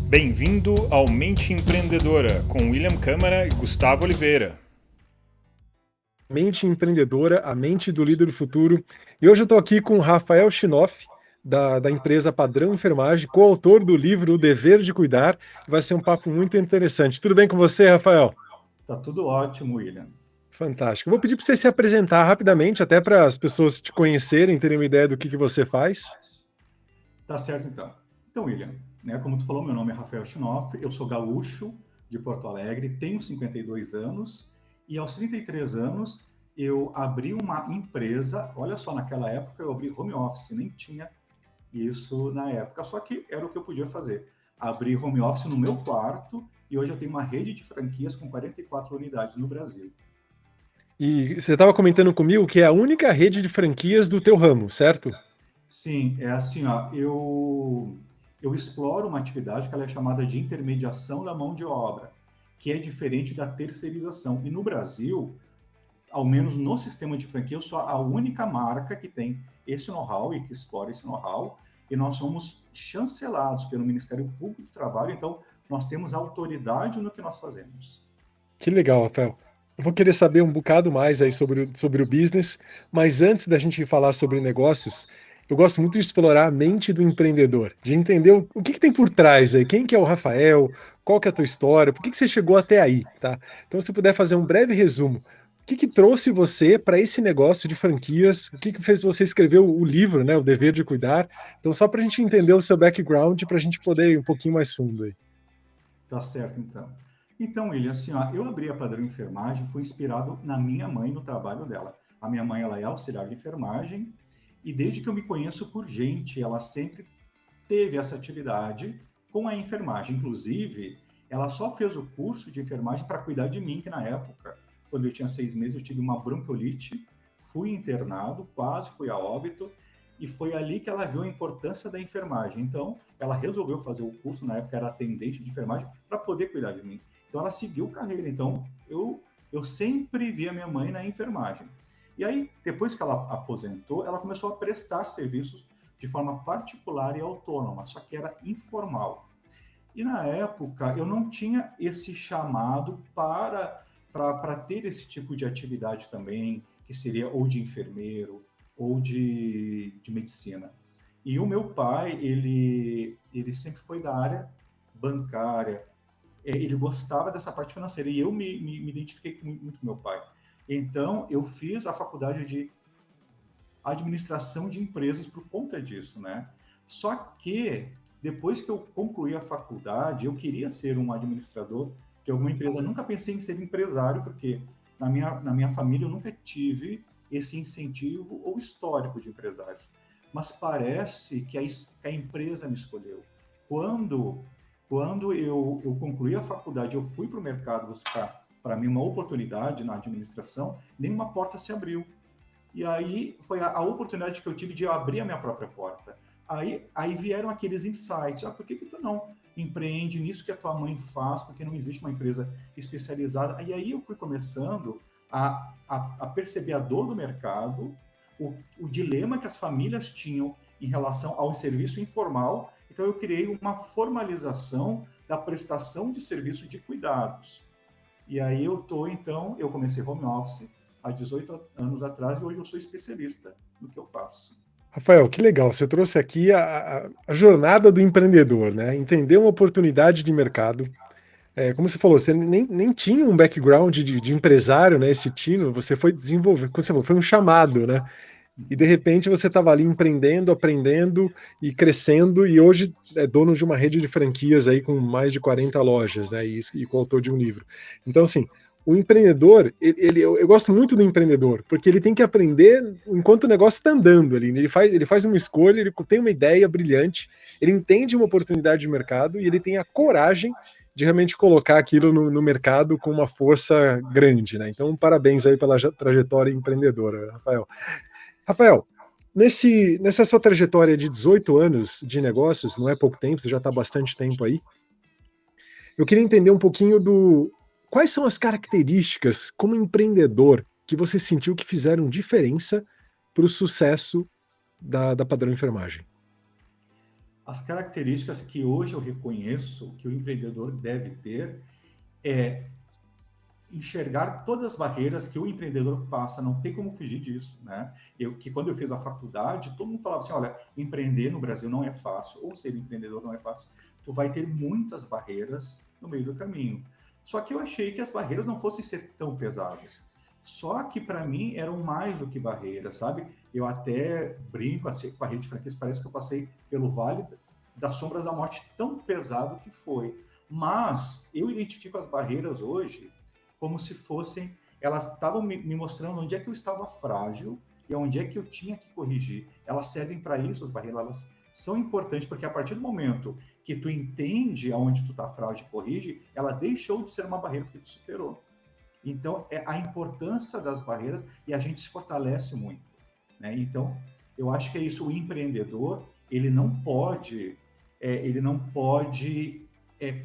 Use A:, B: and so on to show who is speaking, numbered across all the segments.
A: Bem-vindo ao Mente Empreendedora, com William Câmara e Gustavo Oliveira.
B: Mente Empreendedora, a mente do líder do futuro. E hoje eu estou aqui com o Rafael Chinoff, da empresa Padrão Enfermagem, coautor do livro O Dever de Cuidar. Vai ser um papo muito interessante. Tudo bem com você, Rafael?
C: Tá tudo ótimo, William.
B: Fantástico. Vou pedir para você se apresentar rapidamente, até para as pessoas te conhecerem, terem uma ideia do que você faz.
C: Tá certo, então. Então, William, né, como tu falou, meu nome é Rafael Chinoff, eu sou gaúcho de Porto Alegre, tenho 52 anos e aos 33 anos eu abri uma empresa. Olha só, naquela época eu abri home office, nem tinha isso na época, só que era o que eu podia fazer. Abri home office no meu quarto e hoje eu tenho uma rede de franquias com 44 unidades no Brasil.
B: E você estava comentando comigo que é a única rede de franquias do teu ramo, certo?
C: Sim, é assim, ó, eu exploro uma atividade que ela é chamada de intermediação da mão de obra, que é diferente da terceirização. E no Brasil, ao menos no sistema de franquia, eu sou a única marca que tem esse know-how e que explora esse know-how, e nós somos chancelados pelo Ministério Público do Trabalho, então nós temos autoridade no que nós fazemos.
B: Que legal, Rafael. Eu vou querer saber um bocado mais aí sobre o business, mas antes da gente falar sobre negócios, eu gosto muito de explorar a mente do empreendedor, de entender o que tem por trás aí, quem que é o Rafael, qual que é a tua história, por que você chegou até aí, tá? Então, se puder fazer um breve resumo, o que trouxe você para esse negócio de franquias, o que fez você escrever o livro, né, O Dever de Cuidar? Então, só para a gente entender o seu background, para a gente poder ir um pouquinho mais fundo aí.
C: Tá certo, então. Então, William, assim, ó, eu abri a Padrão Enfermagem, foi inspirado na minha mãe, no trabalho dela. A minha mãe, ela é auxiliar de enfermagem, e desde que eu me conheço por gente, ela sempre teve essa atividade com a enfermagem. Inclusive, ela só fez o curso de enfermagem para cuidar de mim, que na época, quando eu tinha 6 meses, eu tive uma bronquiolite, fui internado, quase fui a óbito, e foi ali que ela viu a importância da enfermagem. Então, ela resolveu fazer o curso, na época era atendente de enfermagem, para poder cuidar de mim. Então, ela seguiu carreira. Então, eu sempre vi a minha mãe na enfermagem. E aí, depois que ela aposentou, ela começou a prestar serviços de forma particular e autônoma, só que era informal. E na época, eu não tinha esse chamado para ter esse tipo de atividade também, que seria ou de enfermeiro, ou de medicina. E o meu pai, ele sempre foi da área bancária, ele gostava dessa parte financeira, e eu me identifiquei muito com meu pai. Então, eu fiz a faculdade de administração de empresas por conta disso, né? Só que, depois que eu concluí a faculdade, eu queria ser um administrador de alguma empresa. Eu nunca pensei em ser empresário, porque na minha família eu nunca tive esse incentivo ou histórico de empresários. Mas parece que a empresa me escolheu. Quando eu concluí a faculdade, eu fui para o mercado buscar, para mim, uma oportunidade na administração, nenhuma porta se abriu. E aí foi a oportunidade que eu tive de abrir a minha própria porta. Aí vieram aqueles insights. Por que tu não empreende nisso que a tua mãe faz? Porque não existe uma empresa especializada. E aí eu fui começando a perceber a dor do mercado, o dilema que as famílias tinham em relação ao serviço informal. Então eu criei uma formalização da prestação de serviço de cuidados. E aí eu comecei home office há 18 anos atrás, e hoje eu sou especialista no que eu faço.
B: Rafael, que legal, você trouxe aqui a jornada do empreendedor, né? Entender uma oportunidade de mercado. Como você falou, você nem tinha um background de empresário, né? Esse tino, você foi desenvolver, como você falou, foi um chamado, né? E de repente você estava ali empreendendo, aprendendo e crescendo, e hoje é dono de uma rede de franquias aí com mais de 40 lojas, né? E coautor de um livro. Então, assim, o empreendedor, eu gosto muito do empreendedor, porque ele tem que aprender enquanto o negócio está andando ali. Ele faz uma escolha, ele tem uma ideia brilhante, ele entende uma oportunidade de mercado e ele tem a coragem de realmente colocar aquilo no mercado com uma força grande, né? Então, parabéns aí pela trajetória empreendedora, Rafael. Rafael, nessa sua trajetória de 18 anos de negócios, não é pouco tempo, você já está há bastante tempo aí, eu queria entender um pouquinho quais são as características como empreendedor que você sentiu que fizeram diferença para o sucesso da Padrão Enfermagem.
C: As características que hoje eu reconheço que o empreendedor deve ter é enxergar todas as barreiras que o empreendedor passa, não tem como fugir disso, né? Quando eu fiz a faculdade, todo mundo falava assim, olha, empreender no Brasil não é fácil, ou ser empreendedor não é fácil, tu vai ter muitas barreiras no meio do caminho. Só que eu achei que as barreiras não fossem ser tão pesadas. Só que para mim eram mais do que barreiras, sabe? Eu até brinco assim, com a rede de franquias, parece que eu passei pelo vale das sombras da morte, tão pesado que foi. Mas eu identifico as barreiras hoje como se fossem, elas estavam me mostrando onde é que eu estava frágil e onde é que eu tinha que corrigir. Elas servem para isso, as barreiras, elas são importantes, porque a partir do momento que tu entende aonde tu está frágil e corrige, ela deixou de ser uma barreira porque tu superou. Então, é a importância das barreiras e a gente se fortalece muito, né? Então, eu acho que é isso, o empreendedor, ele não pode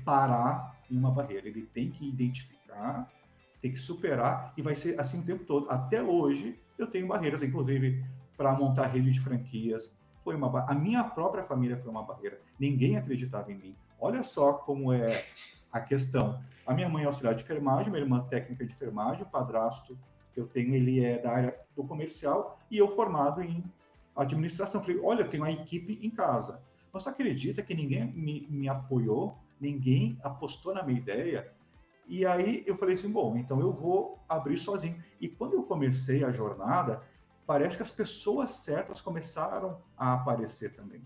C: parar em uma barreira, ele tem que identificar, tem que superar, e vai ser assim o tempo todo. Até hoje, eu tenho barreiras, inclusive, para montar rede de franquias. A minha própria família foi uma barreira. Ninguém acreditava em mim. Olha só como é a questão. A minha mãe é auxiliar de enfermagem, minha irmã técnica de enfermagem, o padrasto que eu tenho, ele é da área do comercial, e eu formado em administração. Falei, olha, eu tenho uma equipe em casa. Mas tu acredita que ninguém me apoiou? Ninguém apostou na minha ideia? E aí eu falei assim, bom, então eu vou abrir sozinho. E quando eu comecei a jornada, parece que as pessoas certas começaram a aparecer também.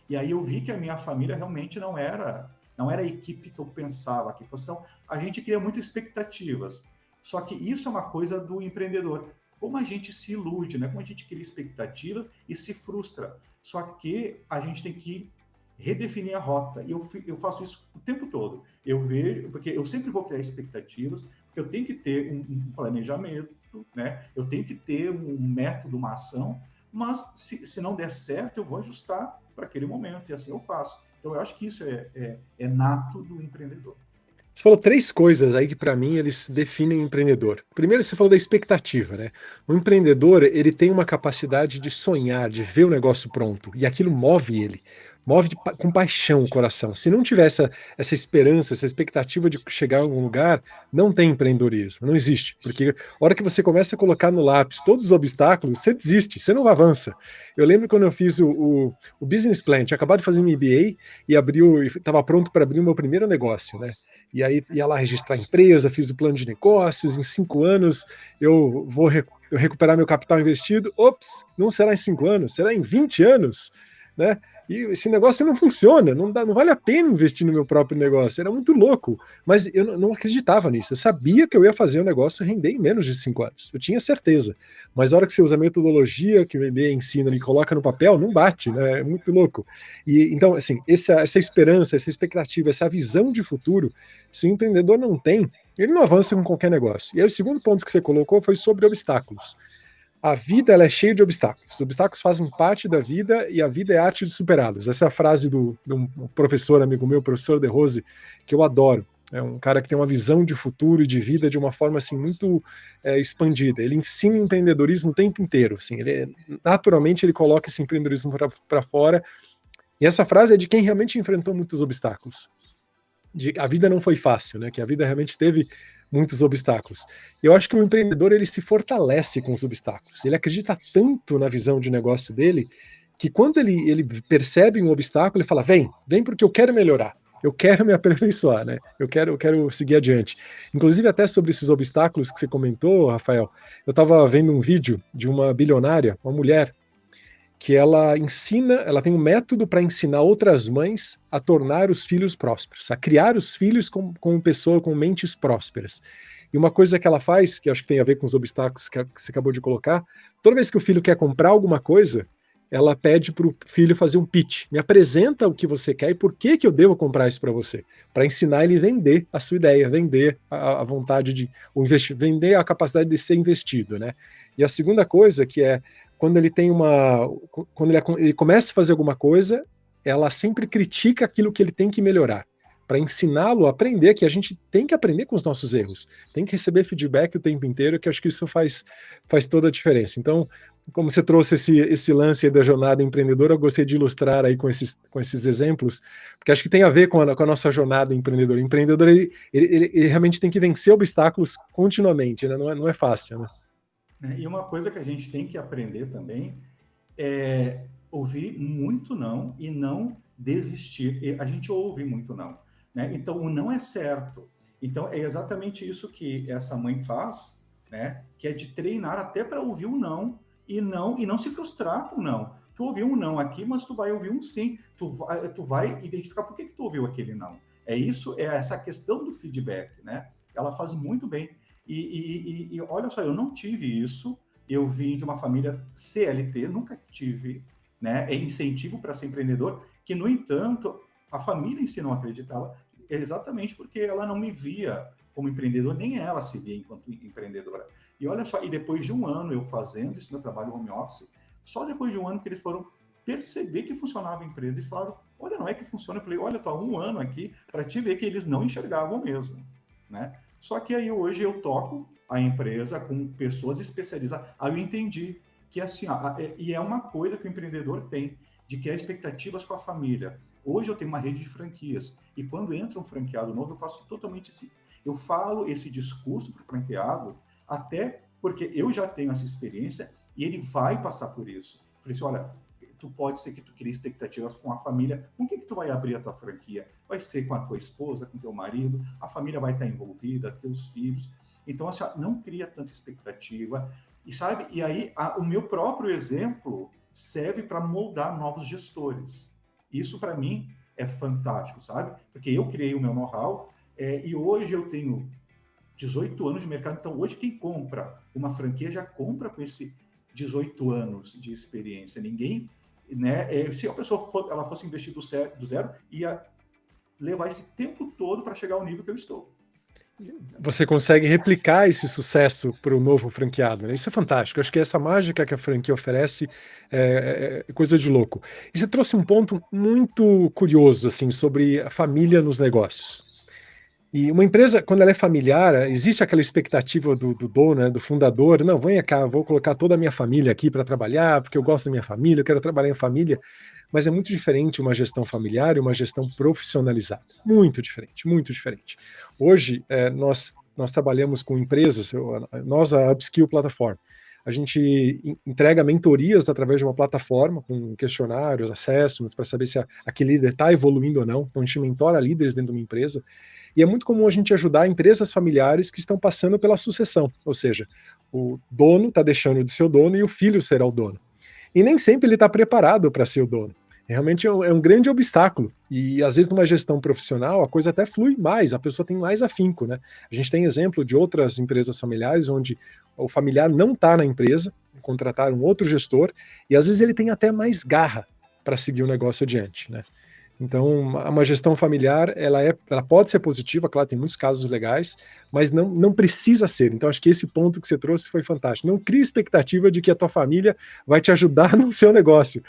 C: E aí eu vi que a minha família realmente não era a equipe que eu pensava que fosse. Então, a gente cria muitas expectativas. Só que isso é uma coisa do empreendedor. Como a gente se ilude, né? Como a gente cria expectativa e se frustra. Só que a gente tem que redefinir a rota. E eu faço isso o tempo todo. Eu vejo, porque eu sempre vou criar expectativas, porque eu tenho que ter um planejamento, né? Eu tenho que ter um método, uma ação, mas se não der certo, eu vou ajustar para aquele momento, e assim eu faço. Então, eu acho que isso é nato do empreendedor.
B: Você falou três coisas aí que para mim eles definem o empreendedor. Primeiro, você falou da expectativa, né? O empreendedor, ele tem uma capacidade de sonhar, de ver o negócio pronto, e aquilo move ele. Move com paixão o coração. Se não tiver essa esperança, essa expectativa de chegar a algum lugar, não tem empreendedorismo, não existe. Porque a hora que você começa a colocar no lápis todos os obstáculos, você desiste, você não avança. Eu lembro quando eu fiz o business plan, tinha acabado de fazer um MBA e estava pronto para abrir o meu primeiro negócio, né? E aí ia lá registrar a empresa, fiz o plano de negócios, em 5 anos eu vou recuperar meu capital investido. Ops, não será em 5 anos, será em 20 anos, né? E esse negócio não funciona, não vale a pena investir no meu próprio negócio, era muito louco, mas eu não acreditava nisso, eu sabia que eu ia fazer o negócio render em menos de 5 anos, eu tinha certeza, mas a hora que você usa a metodologia que o MBA ensina e coloca no papel, não bate, né? É muito louco. E então, assim, essa esperança, essa expectativa, essa visão de futuro, se o empreendedor não tem, ele não avança com qualquer negócio. E aí o segundo ponto que você colocou foi sobre obstáculos. A vida ela é cheia de obstáculos. Os obstáculos fazem parte da vida e a vida é a arte de superá-los. Essa é a frase de um professor, amigo meu, professor De Rose, que eu adoro. É um cara que tem uma visão de futuro e de vida de uma forma assim muito expandida. Ele ensina empreendedorismo o tempo inteiro. Assim, naturalmente ele coloca esse empreendedorismo para fora. E essa frase é de quem realmente enfrentou muitos obstáculos. A vida não foi fácil, né? Que a vida realmente teve muitos obstáculos. Eu acho que o empreendedor ele se fortalece com os obstáculos. Ele acredita tanto na visão de negócio dele que quando ele percebe um obstáculo, ele fala: vem porque eu quero melhorar. Eu quero me aperfeiçoar, né? Eu quero seguir adiante. Inclusive, até sobre esses obstáculos que você comentou, Rafael, eu estava vendo um vídeo de uma bilionária, uma mulher, que ela tem um método para ensinar outras mães a tornar os filhos prósperos, a criar os filhos como pessoa com mentes prósperas. E uma coisa que ela faz, que acho que tem a ver com os obstáculos que você acabou de colocar, toda vez que o filho quer comprar alguma coisa, ela pede para o filho fazer um pitch. Me apresenta o que você quer e por que eu devo comprar isso para você. Para ensinar ele a vender a sua ideia, vender a vontade de vender a capacidade de ser investido, né? E a segunda coisa que é quando ele ele começa a fazer alguma coisa, ela sempre critica aquilo que ele tem que melhorar, para ensiná-lo a aprender, que a gente tem que aprender com os nossos erros, tem que receber feedback o tempo inteiro, que eu acho que isso faz toda a diferença. Então, como você trouxe esse lance aí da jornada empreendedora, eu gostei de ilustrar aí com esses exemplos, porque acho que tem a ver com a nossa jornada empreendedora. O empreendedor, ele realmente tem que vencer obstáculos continuamente, né? Não é fácil, né?
C: E uma coisa que a gente tem que aprender também é ouvir muito não e não desistir. E a gente ouve muito não, né? Então, o não é certo. Então, é exatamente isso que essa mãe faz, né? Que é de treinar até para ouvir o não se frustrar com o não. Tu ouviu um não aqui, mas tu vai ouvir um sim. Tu vai identificar por que tu ouviu aquele não. É isso, é essa questão do feedback, né? Ela faz muito bem. E olha só, eu não tive isso. Eu vim de uma família CLT, nunca tive, né, incentivo para ser empreendedor, que, no entanto, a família em si não acreditava, exatamente porque ela não me via como empreendedor, nem ela se via enquanto empreendedora. E olha só, e depois de um ano eu fazendo esse meu trabalho home office, só depois de um ano que eles foram perceber que funcionava a empresa, eles falaram, olha, não é que funciona. Eu falei, olha, tô há um ano aqui para te ver que eles não enxergavam mesmo, né? Só que aí hoje eu toco a empresa com pessoas especializadas. Aí eu entendi que assim, e é uma coisa que o empreendedor tem, de criar expectativas com a família. Hoje eu tenho uma rede de franquias, e quando entra um franqueado novo, eu faço totalmente assim. Eu falo esse discurso para o franqueado, até porque eu já tenho essa experiência e ele vai passar por isso. Eu falei assim, olha, tu pode ser que tu crie expectativas com a família. Com quem que tu vai abrir a tua franquia? Vai ser com a tua esposa, com teu marido, a família vai estar envolvida, teus filhos. Então, assim, não cria tanta expectativa. E sabe, e aí o meu próprio exemplo serve para moldar novos gestores. Isso, para mim, é fantástico, sabe? Porque eu criei o meu know-how e hoje eu tenho 18 anos de mercado. Então, hoje, quem compra uma franquia já compra com esse 18 anos de experiência. Ninguém, né? Se a pessoa ela fosse investir do zero, ia levar esse tempo todo para chegar ao nível que eu estou.
B: Você consegue replicar esse sucesso para o novo franqueado, né? Isso é fantástico. Acho que essa mágica que a franquia oferece é coisa de louco. E você trouxe um ponto muito curioso, assim, sobre a família nos negócios. E uma empresa, quando ela é familiar, existe aquela expectativa do dono, né, do fundador, não, venha cá, vou colocar toda a minha família aqui para trabalhar, porque eu gosto da minha família, eu quero trabalhar em família, mas é muito diferente uma gestão familiar e uma gestão profissionalizada. Muito diferente, muito diferente. Hoje, nós trabalhamos com empresas, nós, a Upskill Platform, a gente entrega mentorias através de uma plataforma com questionários, assessments, para saber se aquele líder está evoluindo ou não. Então, a gente mentora líderes dentro de uma empresa. E é muito comum a gente ajudar empresas familiares que estão passando pela sucessão, ou seja, o dono está deixando de ser o dono e o filho será o dono. E nem sempre ele está preparado para ser o dono. Realmente é um grande obstáculo. E às vezes numa gestão profissional a coisa até flui mais, a pessoa tem mais afinco, né? A gente tem exemplo de outras empresas familiares onde o familiar não está na empresa, contrataram um outro gestor, e às vezes ele tem até mais garra para seguir o negócio adiante, né? Então, uma gestão familiar, ela pode ser positiva, claro, tem muitos casos legais, mas não precisa ser. Então, acho que esse ponto que você trouxe foi fantástico. Não crie expectativa de que a tua família vai te ajudar no seu negócio.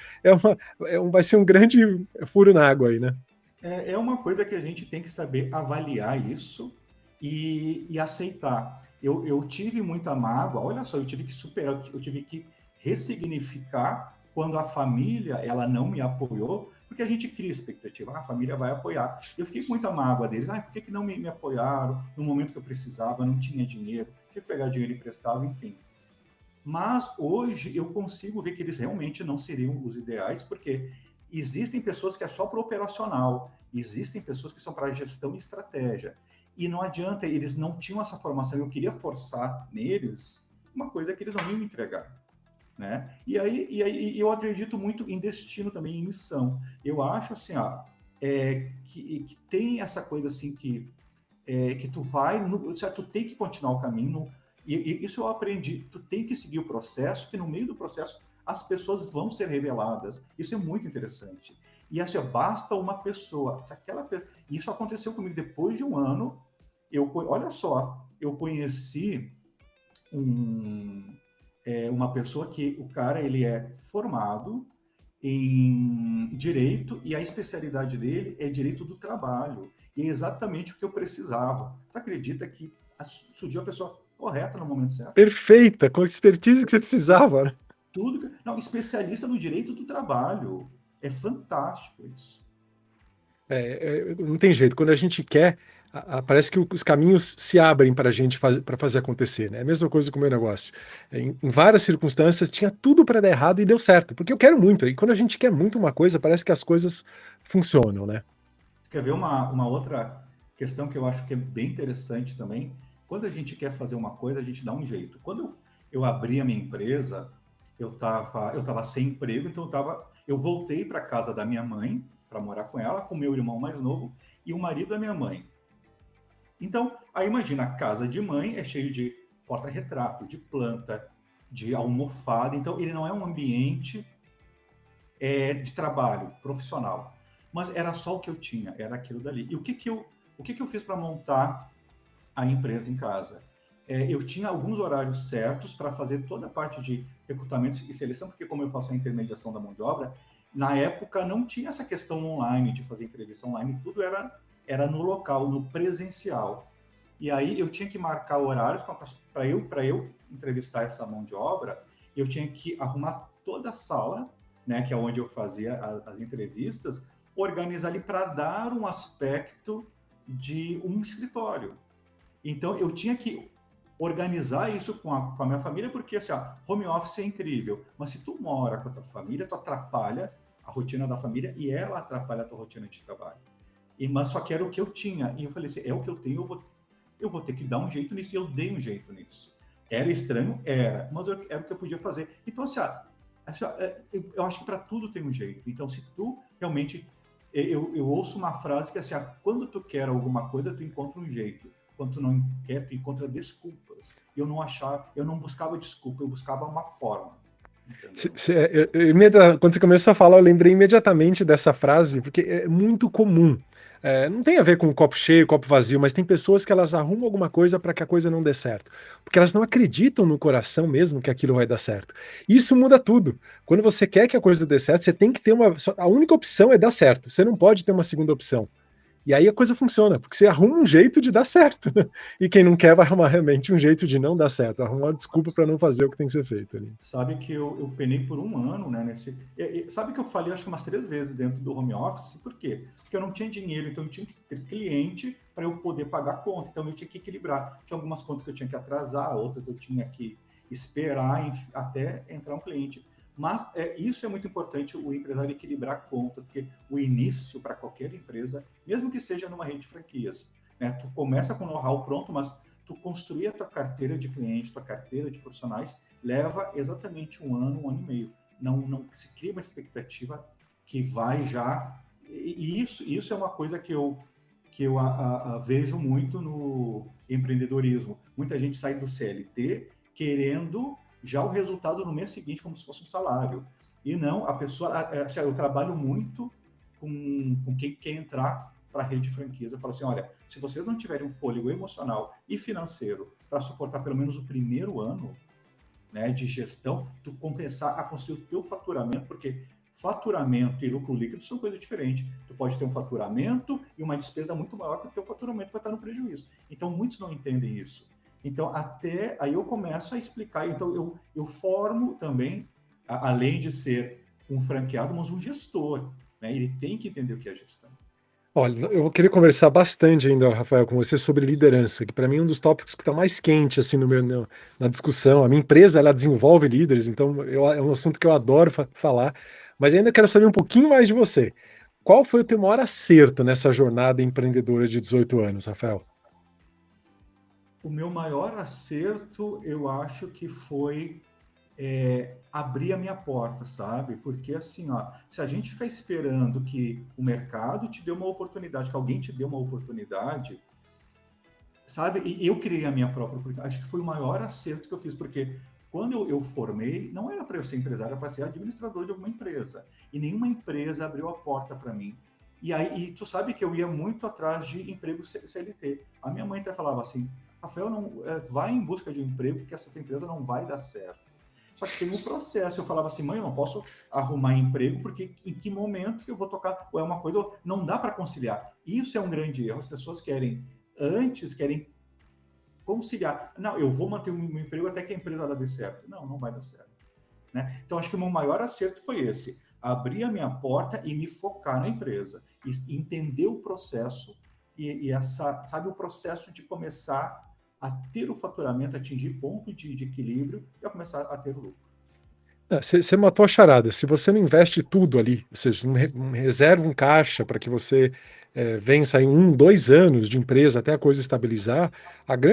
B: Vai ser um grande furo na água aí, né?
C: É uma coisa que a gente tem que saber avaliar isso e aceitar. Eu tive muita mágoa, olha só, eu tive que superar, eu tive que ressignificar quando a família ela não me apoiou, porque a gente cria expectativa, a família vai apoiar. Eu fiquei com muita mágoa deles, por que não me apoiaram no momento que eu precisava, não tinha dinheiro, tinha que pegar dinheiro emprestado, enfim. Mas hoje eu consigo ver que eles realmente não seriam os ideais, porque existem pessoas que é só para o operacional, existem pessoas que são para gestão e estratégia. E não adianta, eles não tinham essa formação, eu queria forçar neles uma coisa que eles não iam me entregar. Né? E aí eu acredito muito em destino também, em missão. Eu acho assim, que tem essa coisa assim que tu vai, tu tem que continuar o caminho, e isso eu aprendi, tu tem que seguir o processo, que no meio do processo as pessoas vão ser reveladas. Isso é muito interessante. E assim, basta uma pessoa, isso aconteceu comigo depois de um ano, olha só, eu conheci uma pessoa que o cara ele é formado em direito e a especialidade dele é direito do trabalho. E é exatamente o que eu precisava. Tu acredita que surgiu a pessoa correta no momento certo?
B: Perfeita, com a expertise que você precisava, né?
C: tudo. Não, especialista no direito do trabalho. É fantástico isso.
B: Não tem jeito. Quando a gente quer, parece que os caminhos se abrem para a gente para fazer acontecer, né? É a mesma coisa com o meu negócio. Em várias circunstâncias tinha tudo para dar errado e deu certo, porque eu quero muito. E quando a gente quer muito uma coisa, parece que as coisas funcionam, né?
C: Quer ver uma outra questão que eu acho que é bem interessante também? Quando a gente quer fazer uma coisa, a gente dá um jeito. Quando eu abri a minha empresa, eu tava sem emprego, então eu voltei para casa da minha mãe para morar com ela, com meu irmão mais novo e o marido da minha mãe. Então, aí imagina, a casa de mãe é cheio de porta-retrato, de planta, de almofada. Então, ele não é um ambiente de trabalho profissional. Mas era só o que eu tinha, era aquilo dali. E o que eu fiz para montar a empresa em casa? Eu tinha alguns horários certos para fazer toda a parte de recrutamento e seleção, porque como eu faço a intermediação da mão de obra, na época não tinha essa questão online, de fazer entrevista online, tudo era no local, no presencial. E aí eu tinha que marcar horários para eu entrevistar essa mão de obra, eu tinha que arrumar toda a sala, né, que é onde eu fazia as entrevistas, organizar ali para dar um aspecto de um escritório. Então eu tinha que organizar isso com a minha família, porque assim, home office é incrível, mas se tu mora com a tua família, tu atrapalha a rotina da família e ela atrapalha a tua rotina de trabalho. Mas só que era o que eu tinha. E eu falei assim, é o que eu tenho, eu vou ter que dar um jeito nisso, e eu dei um jeito nisso. Era estranho? Era, mas era o que eu podia fazer. Então, eu acho que para tudo tem um jeito. Então, se tu realmente... Eu ouço uma frase que é assim, quando tu quer alguma coisa, tu encontra um jeito. Quando tu não quer, tu encontra desculpas. Eu não buscava desculpa, eu buscava uma forma. Entendeu?
B: Quando você começou a falar, eu lembrei imediatamente dessa frase, porque é muito comum. Não tem a ver com o copo cheio, copo vazio, mas tem pessoas que elas arrumam alguma coisa para que a coisa não dê certo, porque elas não acreditam no coração mesmo que aquilo vai dar certo. Isso muda tudo. Quando você quer que a coisa dê certo, você tem que ter a única opção é dar certo. Você não pode ter uma segunda opção. E aí a coisa funciona, porque você arruma um jeito de dar certo. E quem não quer vai arrumar realmente um jeito de não dar certo, arrumar uma desculpa para não fazer o que tem que ser feito ali.
C: Sabe que eu penei por um ano, né, sabe que eu falei acho que umas 3 vezes dentro do home office, por quê? Porque eu não tinha dinheiro, então eu tinha que ter cliente para eu poder pagar a conta, então eu tinha que equilibrar. Tinha algumas contas que eu tinha que atrasar, outras eu tinha que esperar até entrar um cliente. Mas isso é muito importante, o empresário equilibrar a conta, porque o início para qualquer empresa, mesmo que seja numa rede de franquias, né, tu começa com o know-how pronto, mas tu construir a tua carteira de clientes, tua carteira de profissionais, leva exatamente um ano e meio. Não se cria uma expectativa que vai já... E isso é uma coisa que eu vejo muito no empreendedorismo. Muita gente sai do CLT querendo já o resultado no mês seguinte, como se fosse um salário. E não, a pessoa... Eu trabalho muito com quem quer entrar para a rede de franquias. Eu falo assim, olha, se vocês não tiverem um fôlego emocional e financeiro para suportar pelo menos o primeiro ano, né, de gestão, tu compensar a construir o teu faturamento, porque faturamento e lucro líquido são coisas diferentes. Tu pode ter um faturamento e uma despesa muito maior que o teu faturamento vai estar no prejuízo. Então, muitos não entendem isso. Então, até aí eu começo a explicar. Então, eu formo também, além de ser um franqueado, mas um gestor. Né? Ele tem que entender o que é gestão.
B: Olha, eu vou querer conversar bastante ainda, Rafael, com você sobre liderança, que para mim é um dos tópicos que está mais quente assim na discussão. A minha empresa ela desenvolve líderes, então é um assunto que eu adoro falar. Mas ainda quero saber um pouquinho mais de você. Qual foi o teu maior acerto nessa jornada empreendedora de 18 anos, Rafael?
C: O meu maior acerto, eu acho que foi abrir a minha porta, sabe? Porque assim, se a gente ficar esperando que o mercado te dê uma oportunidade, que alguém te dê uma oportunidade, sabe? E eu criei a minha própria oportunidade. Acho que foi o maior acerto que eu fiz, porque quando eu formei, não era para eu ser empresário, era para ser administrador de alguma empresa. E nenhuma empresa abriu a porta para mim. E tu sabe que eu ia muito atrás de emprego CLT. A minha mãe até falava assim, Rafael, não, vai em busca de um emprego, que essa tua empresa não vai dar certo. Só que tem um processo. Eu falava assim, mãe, eu não posso arrumar emprego, porque em que momento que eu vou tocar? Ou é uma coisa, não dá para conciliar. Isso é um grande erro. As pessoas querem conciliar. Não, eu vou manter o meu emprego até que a empresa dê certo. Não vai dar certo. né? Então, acho que o meu maior acerto foi esse, abrir a minha porta e me focar na empresa, e entender o processo, e essa, sabe, o processo de começar a ter o faturamento, atingir ponto de equilíbrio e a começar a ter o lucro.
B: Você matou a charada. Se você não investe tudo ali, ou seja, não reserva um caixa para que você vença em 1, 2 anos de empresa até a coisa estabilizar,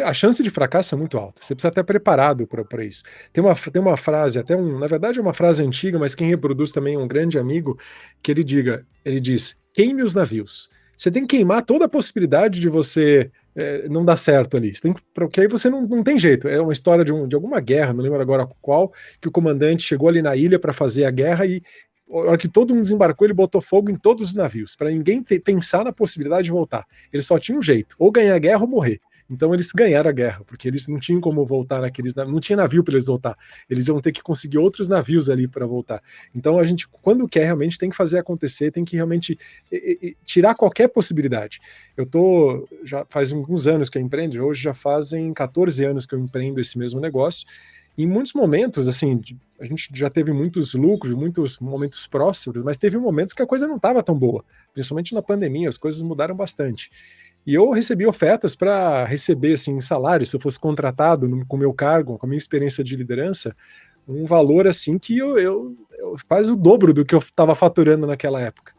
B: a chance de fracasso é muito alta. Você precisa estar preparado para isso. Tem uma frase, na verdade é uma frase antiga, mas quem reproduz também é um grande amigo, que ele diz: queime os navios. Você tem que queimar toda a possibilidade de você não dar certo ali. Porque aí você não tem jeito. É uma história de alguma guerra, não lembro agora qual, que o comandante chegou ali na ilha para fazer a guerra e, na hora que todo mundo desembarcou, ele botou fogo em todos os navios, para ninguém pensar na possibilidade de voltar. Ele só tinha um jeito, ou ganhar a guerra ou morrer. Então eles ganharam a guerra, porque eles não tinham como voltar naqueles navios, não tinha navio para eles voltar. Eles iam ter que conseguir outros navios ali para voltar. Então a gente, quando quer, realmente tem que fazer acontecer, tem que realmente tirar qualquer possibilidade. Já faz alguns anos que eu empreendo, hoje já fazem 14 anos que eu empreendo esse mesmo negócio. Em muitos momentos, assim, a gente já teve muitos lucros, muitos momentos próximos, mas teve momentos que a coisa não estava tão boa, principalmente na pandemia, as coisas mudaram bastante. E eu recebi ofertas para receber, assim, salário, se eu fosse contratado com o meu cargo, com a minha experiência de liderança, um valor, assim, que eu quase o dobro do que eu estava faturando naquela época.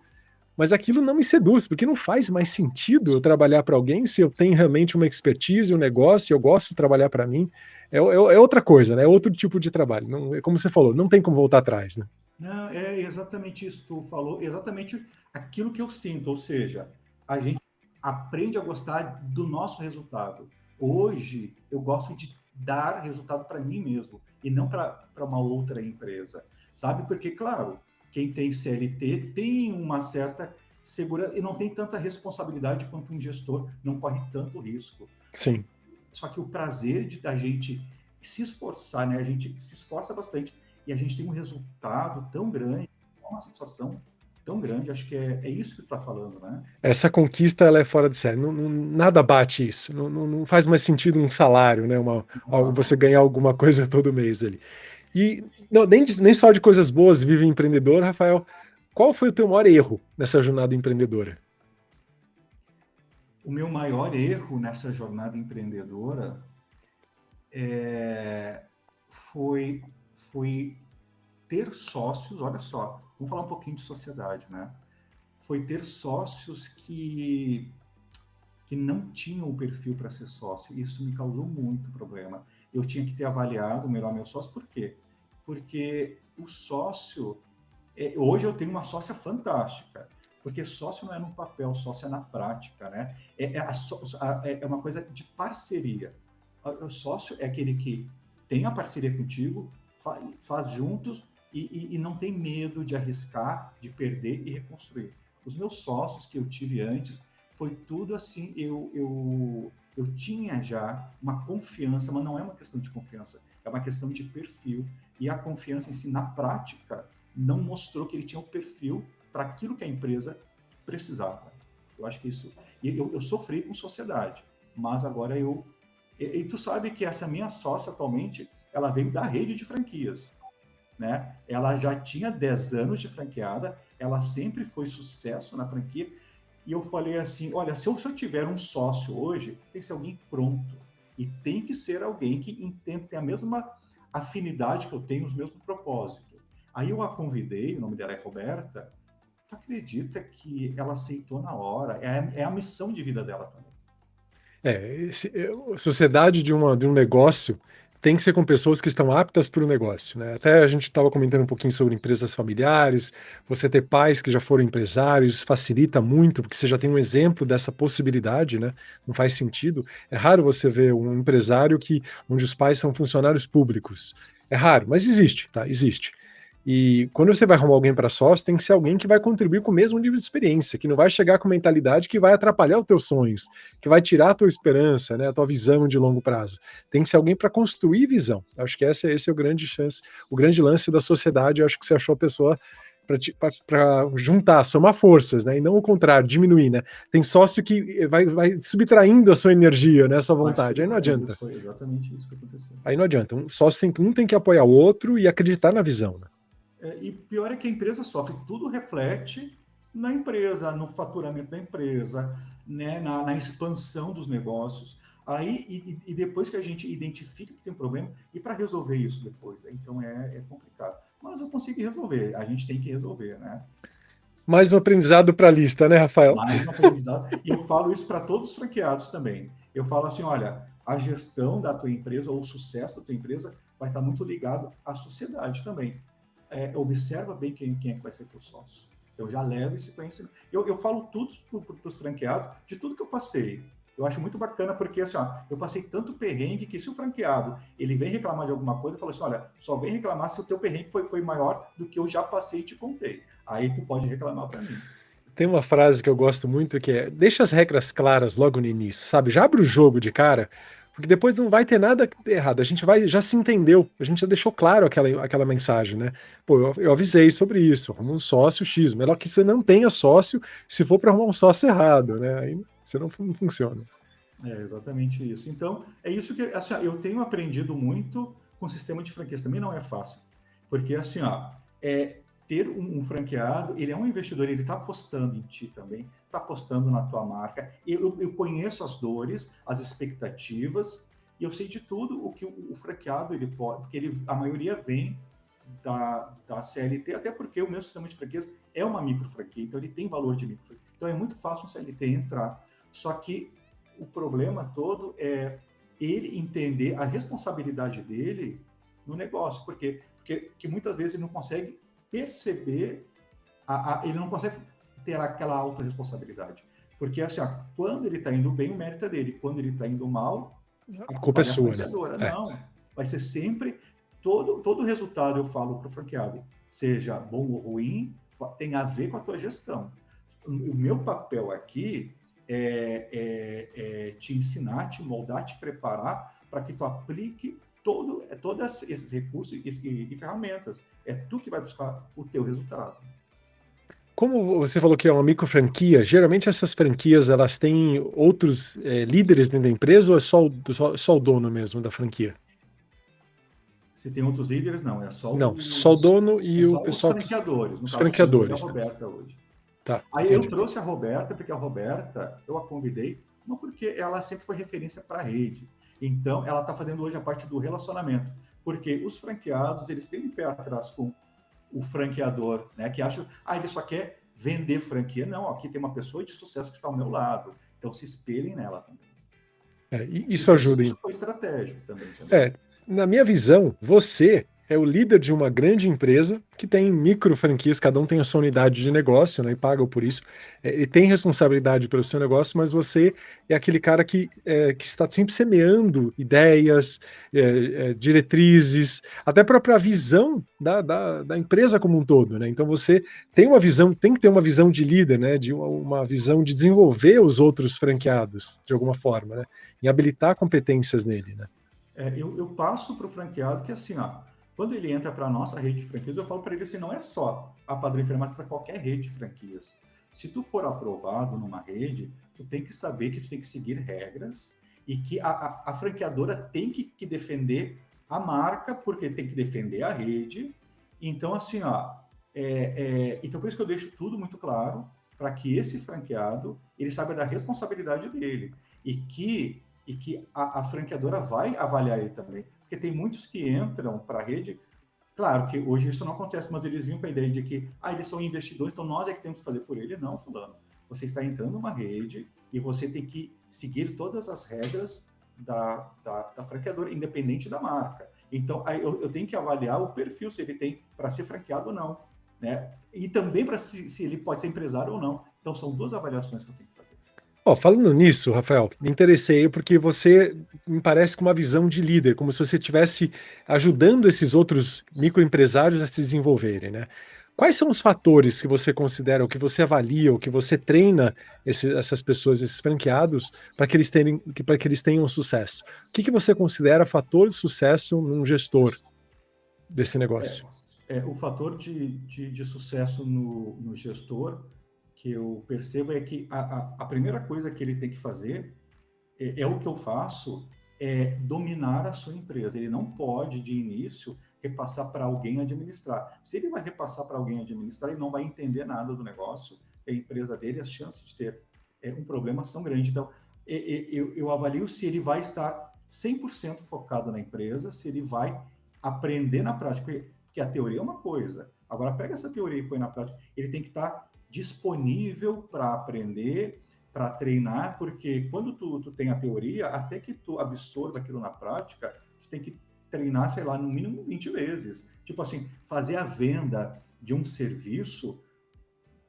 B: Mas aquilo não me seduz, porque não faz mais sentido eu trabalhar para alguém se eu tenho realmente uma expertise, um negócio, eu gosto de trabalhar para mim. É outra coisa, né? É outro tipo de trabalho. Não, é como você falou, não tem como voltar atrás, né?
C: Não, é exatamente isso que tu falou, exatamente aquilo que eu sinto, ou seja, a gente aprende a gostar do nosso resultado. Hoje, eu gosto de dar resultado para mim mesmo e não para uma outra empresa, sabe? Porque, claro, quem tem CLT tem uma certa segurança e não tem tanta responsabilidade quanto um gestor, não corre tanto risco.
B: Sim.
C: Só que o prazer da gente se esforçar, né? A gente se esforça bastante e a gente tem um resultado tão grande, uma satisfação tão grande. Acho que é isso que tu está falando, né?
B: Essa conquista, ela é fora de série. Nada bate isso. Não faz mais sentido um salário, né? Você ganhar alguma coisa todo mês ali. E nem só de coisas boas vive empreendedor, Rafael. Qual foi o teu maior erro nessa jornada empreendedora?
C: O meu maior erro nessa jornada empreendedora foi ter sócios, olha só, vamos falar um pouquinho de sociedade, né? Foi ter sócios que não tinham o perfil para ser sócio. Isso me causou muito problema. Eu tinha que ter avaliado melhor meu sócio, por quê? Porque o sócio, hoje eu tenho uma sócia fantástica, porque sócio não é no papel, sócio é na prática, né? É uma coisa de parceria. O sócio é aquele que tem a parceria contigo, faz juntos e não tem medo de arriscar, de perder e reconstruir. Os meus sócios que eu tive antes, foi tudo assim, eu tinha já uma confiança, mas não é uma questão de confiança, é uma questão de perfil. E a confiança em si, na prática, não mostrou que ele tinha o perfil para aquilo que a empresa precisava. Eu acho que isso... E eu sofri com sociedade, mas agora E tu sabe que essa minha sócia atualmente, ela veio da rede de franquias, né? Ela já tinha 10 anos de franqueada, ela sempre foi sucesso na franquia, e eu falei assim, olha, se eu tiver um sócio hoje, tem que ser alguém pronto, e tem que ser alguém que entende, tem a mesma afinidade que eu tenho, os mesmos propósitos. Aí eu a convidei, o nome dela é Roberta, tu acredita que ela aceitou na hora? É a missão de vida dela também.
B: A sociedade de um negócio tem que ser com pessoas que estão aptas para o negócio, né? Até a gente estava comentando um pouquinho sobre empresas familiares, você ter pais que já foram empresários facilita muito, porque você já tem um exemplo dessa possibilidade, né? Não faz sentido. É raro você ver um empresário onde os pais são funcionários públicos. É raro, mas existe, tá? Existe. E quando você vai arrumar alguém para sócio, tem que ser alguém que vai contribuir com o mesmo nível de experiência, que não vai chegar com mentalidade que vai atrapalhar os teus sonhos, que vai tirar a tua esperança, né, a tua visão de longo prazo. Tem que ser alguém para construir visão. Acho que esse é o grande lance da sociedade. Eu acho que você achou a pessoa para juntar, somar forças, né? E não o contrário, diminuir, né? Tem sócio que vai subtraindo a sua energia, né? A sua
C: Vai
B: vontade. Aí não
C: subtraindo.
B: adianta.
C: Foi exatamente isso que aconteceu.
B: Aí não adianta. Um tem que apoiar o outro e acreditar na visão, né?
C: E pior é que a empresa sofre, tudo reflete na empresa, no faturamento da empresa, né, na expansão dos negócios. Aí, e depois que a gente identifica que tem um problema, e para resolver isso depois, então é complicado. Mas eu consigo resolver, a gente tem que resolver, né?
B: Mais um aprendizado para a lista, né, Rafael?
C: Mais um aprendizado. E eu falo isso para todos os franqueados também. Eu falo assim, olha, a gestão da tua empresa ou o sucesso da tua empresa vai estar muito ligado à sociedade também. Observa bem quem é que vai ser teu sócio. Eu já levo esse conhecimento. Eu falo tudo para os franqueados, de tudo que eu passei. Eu acho muito bacana, porque assim, ó, eu passei tanto perrengue que se o franqueado ele vem reclamar de alguma coisa, eu falo assim, olha, só vem reclamar se o teu perrengue foi maior do que eu já passei e te contei. Aí tu pode reclamar para mim.
B: Tem uma frase que eu gosto muito que é: deixa as regras claras logo no início, sabe? Já abre o jogo de cara, porque depois não vai ter nada errado. A gente já se entendeu, a gente já deixou claro aquela mensagem, né? Pô, eu avisei sobre isso, arruma um sócio X. Melhor que você não tenha sócio se for para arrumar um sócio errado, né? Aí você não funciona.
C: É exatamente isso. Então, é isso que assim, eu tenho aprendido muito com o sistema de franquias. Também não é fácil. Porque, assim, ó, ter um franqueado, ele é um investidor, ele está apostando em ti também, está apostando na tua marca. Eu conheço as dores, as expectativas, e eu sei de tudo o que o franqueado ele pode, porque a maioria vem da CLT, até porque o meu sistema de franquias é uma micro franquia, então ele tem valor de micro franquia. Então é muito fácil um CLT entrar. Só que o problema todo é ele entender a responsabilidade dele no negócio, porque muitas vezes ele não consegue perceber, ele não consegue ter aquela autorresponsabilidade. Porque assim, ó, quando ele está indo bem, o mérito é dele. Quando ele está indo mal,
B: A culpa é sua, né?
C: Não, vai ser sempre, todo resultado, eu falo para o franqueado, seja bom ou ruim, tem a ver com a tua gestão. O meu papel aqui te ensinar, te moldar, te preparar para que tu aplique todos esses recursos e ferramentas. É tu que vai buscar o teu resultado.
B: Como você falou que é uma micro franquia, geralmente essas franquias elas têm outros líderes dentro da empresa ou é só o dono mesmo da franquia?
C: Se tem outros líderes, não. É só
B: Não, só o dono e o
C: os
B: pessoal
C: franqueadores. No
B: os
C: caso, temos a
B: franqueadores.
C: Roberta hoje.
B: Tá,
C: Aí
B: entendi.
C: eu trouxe a Roberta, porque a Roberta, eu a convidei, não porque ela sempre foi referência para a rede. Então, ela está fazendo hoje a parte do relacionamento. Porque os franqueados, eles têm um pé atrás com o franqueador, né? Que acha, ele só quer vender franquia. Não, aqui tem uma pessoa de sucesso que está ao meu lado. Então, se espelhem nela também.
B: Isso ajuda, hein?
C: Isso foi estratégico também.
B: Na minha visão, você é o líder de uma grande empresa que tem micro franquias, cada um tem a sua unidade de negócio, né, e paga por isso. Ele tem responsabilidade pelo seu negócio, mas você é aquele cara que está sempre semeando ideias, diretrizes, até a própria visão da empresa como um todo, né? Então você tem uma visão, tem que ter uma visão de líder, né? De uma visão de desenvolver os outros franqueados de alguma forma, né? E habilitar competências nele, né?
C: Eu passo para o franqueado que assim, quando ele entra para a nossa rede de franquias, eu falo para ele assim, não é só a Padrão Enfermagem para qualquer rede de franquias. Se tu for aprovado numa rede, tu tem que saber que tu tem que seguir regras e que a franqueadora tem que defender a marca, porque tem que defender a rede. Então, assim, então por isso que eu deixo tudo muito claro para que esse franqueado ele saiba da responsabilidade dele e que a franqueadora vai avaliar ele também. Porque tem muitos que entram para a rede, claro que hoje isso não acontece, mas eles vinham com a ideia de que eles são investidores, então nós é que temos que fazer por ele. Não, fulano. Você está entrando numa rede e você tem que seguir todas as regras da franqueadora, independente da marca. Então, eu tenho que avaliar o perfil, se ele tem para ser franqueado ou não. Né? E também para se ele pode ser empresário ou não. Então, são duas avaliações que eu tenho que fazer.
B: Falando nisso, Rafael, me interessei porque você me parece com uma visão de líder, como se você estivesse ajudando esses outros microempresários a se desenvolverem, né? Quais são os fatores que você considera, ou que você avalia, ou que você treina essas pessoas, esses franqueados, para que eles tenham sucesso? O que você considera fator de sucesso num gestor desse negócio?
C: O fator de sucesso no gestor que eu percebo é que a primeira coisa que ele tem que fazer é o que eu faço, é dominar a sua empresa. Ele não pode, de início, repassar para alguém administrar. Se ele vai repassar para alguém administrar, ele não vai entender nada do negócio, a empresa dele, as chances de ter um problema são grandes. Então, eu avalio se ele vai estar 100% focado na empresa, se ele vai aprender na prática, porque a teoria é uma coisa. Agora, pega essa teoria e põe na prática. Ele tem que estar disponível para aprender, para treinar, porque quando tu tem a teoria, até que tu absorva aquilo na prática, tu tem que treinar, sei lá, no mínimo 20 vezes. Tipo assim, fazer a venda de um serviço,